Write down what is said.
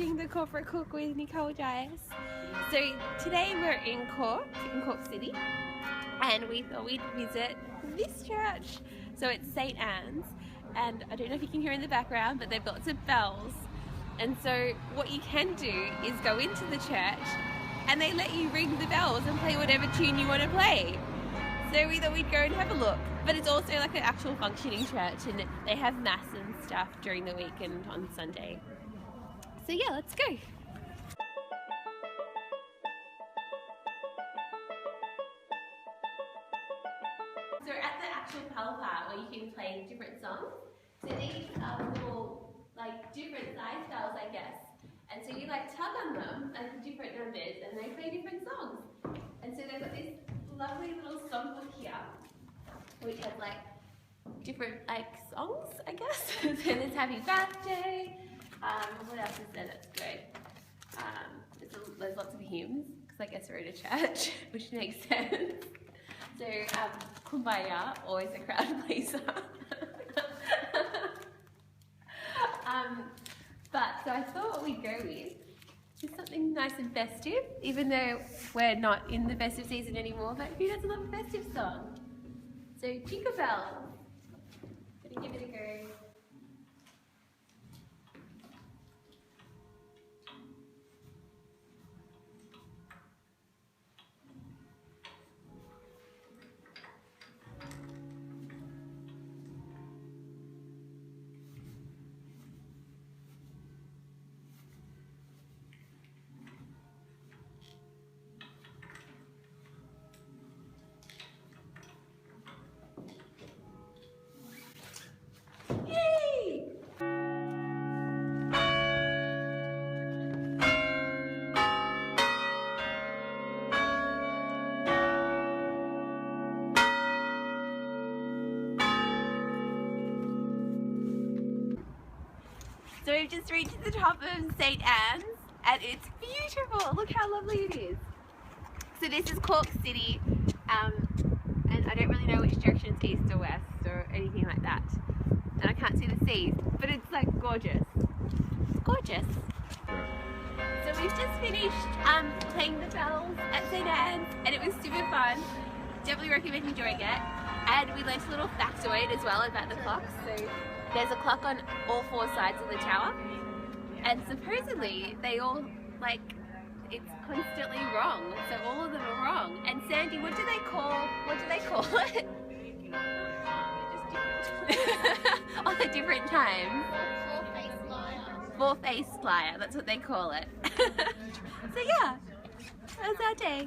watching The Corporate Cook with Nicole Giles. So today we're in Cork City, and we thought we'd visit this church. So it's St. Anne's, and I don't know if you can hear in the background, but they've got lots of bells. And so what you can do is go into the church and they let you ring the bells and play whatever tune you want to play. So we thought we'd go and have a look. But it's also like an actual functioning church, and they have mass and stuff during the week and on Sunday. So yeah, let's go. So we're at the actual pedal part where you can play different songs. So these are little, like, different size bells, I guess. And so you like tug on them, like the different numbers, and they play different songs. And so they've got this lovely little songbook here, which has like different songs, I guess. So there's Happy Birthday. What else is there that's good? There's lots of hymns, because I guess we're in a church, which makes sense. So Kumbaya, always a crowd pleaser. So I thought we'd go with just something nice and festive, even though we're not in the festive season anymore, but who doesn't love a festive song? So Jingle Bells. Gonna give it a go. So we've just reached the top of St. Anne's, and it's beautiful. Look how lovely it is. So this is Cork City, and I don't really know which direction it's east or west or anything like that. And I can't see the sea, but it's like gorgeous. It's gorgeous. So we've just finished playing the bells at St. Anne's, and it was super fun. Definitely recommend enjoying it. And we learned a little factoid as well about the clocks. So there's a clock on all four sides of the tower, and supposedly they all, it's constantly wrong, so all of them are wrong. And Sandy, what do they call it? On the different times. Four-faced liar. Four-faced liar, that's what they call it. So yeah, that was our day.